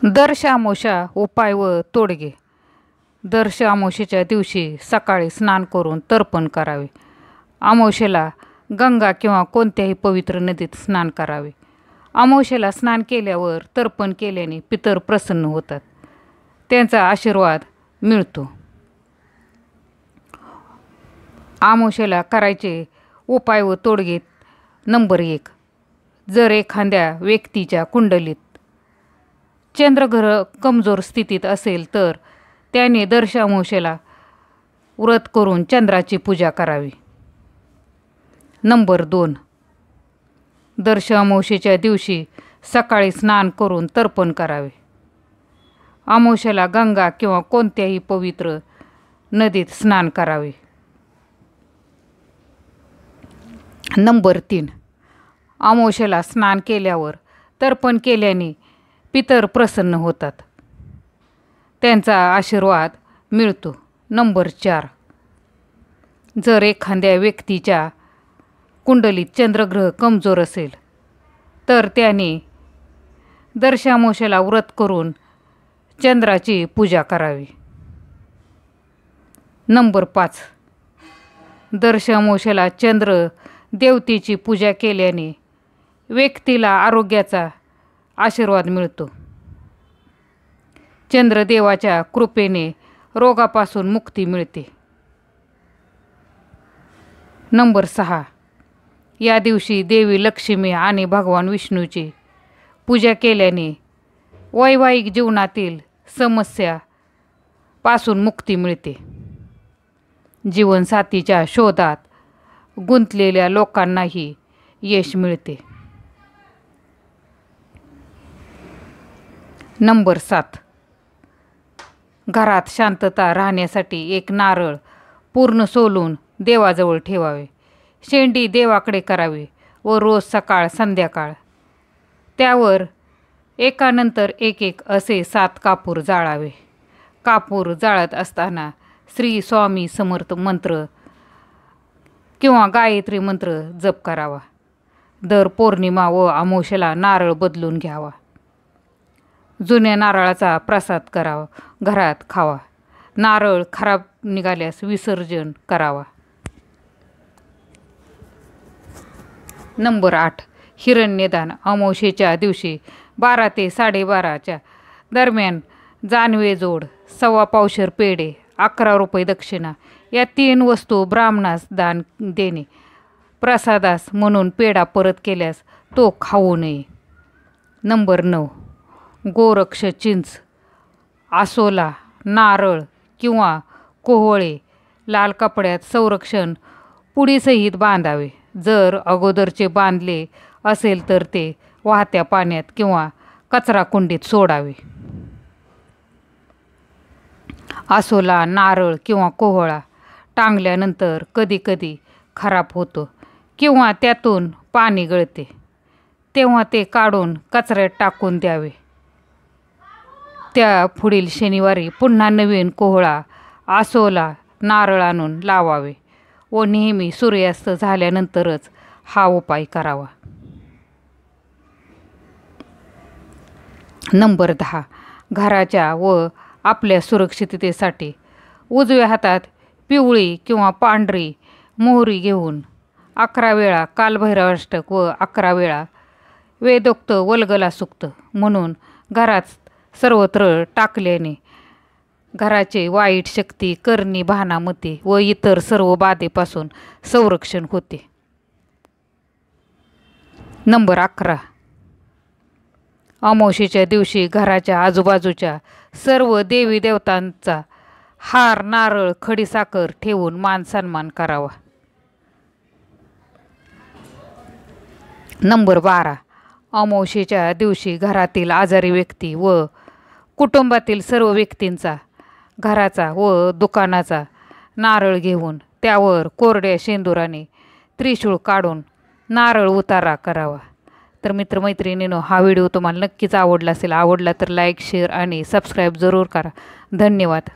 दर्शआमोशा उपाय व तोडगे. दर्शआमोशेच्या दिवशी सकाळी स्नान करून तर्पण करावे. अमावस्येला गंगा किंवा कोणत्याही पवित्र नदीत स्नान करावे. अमावस्येला स्नान केल्यावर तर्पण केल्याने पितर प्रसन्न होतात, त्यांचा आशीर्वाद मिळतो. अमावस्येला करायचे उपाय व तोडगे. नंबर 1. जर एखाद्या व्यक्तीच्या कुंडलीत चंद्रग्रह कमजोर स्थितीत असेल तर त्याने दर्शआमोशेला व्रत करून चंद्राची पूजा करावी. नंबर 2. दर्शआमोशेच्या दिवशी सकाळी स्नान करून तर्पण करावे. अमावस्येला गंगा किंवा कोणत्याही पवित्र नदीत स्नान करावे. नंबर 3. अमावस्येला स्नान केल्यावर तर्पण केल्याने पितर प्रसन्न होतात, त्यांचा आशीर्वाद मिळतो. नंबर 4. जर एखाद्या व्यक्तीच्या कुंडलीत चंद्रग्रह कमजोर असेल तर त्याने दर्शआमोशेला व्रत करून चंद्राची पूजा करावी. नंबर 5. दर्शआमोशेला चंद्र देवतेची पूजा केल्याने व्यक्तीला आरोग्याचा आशीर्वाद मिळतो. चंद्रदेवाच्या कृपेने रोगापासून मुक्ती मिळते. नंबर 6. या दिवशी देवी लक्ष्मी आणि भगवान विष्णूची पूजा केल्याने वैवाहिक जीवनातील समस्या पासून मुक्ती मिळते. जीवनसाथीच्या शोधात गुंतलेल्या लोकांनाही यश मिळते. नंबर 7. घरात शांतता राहण्यासाठी एक नारळ पूर्ण सोलून देवाजवळ ठेवावे. शेंडी देवाकडे करावी व रोज सकाळ संध्याकाळ त्यावर एकानंतर एक असे 7 कापूर जाळावे. कापूर जाळत असताना श्री स्वामी समर्थ मंत्र किंवा गायत्री मंत्र जप करावा. दर पौर्णिमा व अमावस्येला नारळ बदलून घ्यावा. जुन्या नारळाचा प्रसाद करावा, घरात खावा. नारळ खराब निघाल्यास विसर्जन करावा. नंबर 8. हिरण्यदान. अमावस्येच्या दिवशी 12 ते 12:30 दरम्यान जानवे जोड, 1.25 पावशेर पेढे, 11 रुपये दक्षिणा या 3 वस्तू ब्राह्मणास दान देणे. प्रसादास म्हणून पेढा परत केल्यास तो खाऊ नये. नंबर 9. गोरक्ष, चिंच, आसोला, नारळ किंवा कोहळे लाल कपड्यात संरक्षण पुडीसहित बांधावे. जर अगोदरचे बांधले असेल तर ते वाहत्या पाण्यात किंवा कचरा कुंडीत सोडावे. आसोला, नारळ किंवा कोहळा टांगल्यानंतर कधीकधी खराब होतो किंवा त्यातून पाणी गळते, तेव्हा ते काढून कचऱ्यात टाकून द्यावे. त्या पुढील शनिवारी पुन्हा नवीन कोहळा, आसोला, नारळ आणून लावावे व नेहमी सूर्यास्त झाल्यानंतरच हा उपाय करावा. नंबर 10. घराच्या व आपल्या सुरक्षिततेसाठी उजव्या हातात पिवळी किंवा पांढरी मोहरी घेऊन 11 वेळा कालभैरवाष्टक व 11 वेळा वेदोक्त वल्गला सुक्त म्हणून घरात सर्वत्र टाकल्याने घराचे वाईट शक्ती, करणी, भानामती व इतर सर्व बाधेपासून संरक्षण होते. नंबर 11. अमावस्येच्या दिवशी घराच्या आजूबाजूच्या सर्व देवी देवतांचा हार, नारळ, खडीसाखर ठेवून मान सन्मान करावा. नंबर 12. अमावस्येच्या दिवशी घरातील आजारी व्यक्ती व कुटुंबातील सर्व व्यक्तींचा घराचा व दुकानाचा नारळ घेऊन त्यावर कोरड्या शेंदुराने त्रिशूळ काढून नारळ उतारा करावा. तर मित्रमैत्रिणींनो, हा व्हिडिओ तुम्हाला नक्कीच आवडला असेल. आवडला तर लाईक, शेअर आणि सबस्क्राईब जरूर करा. धन्यवाद.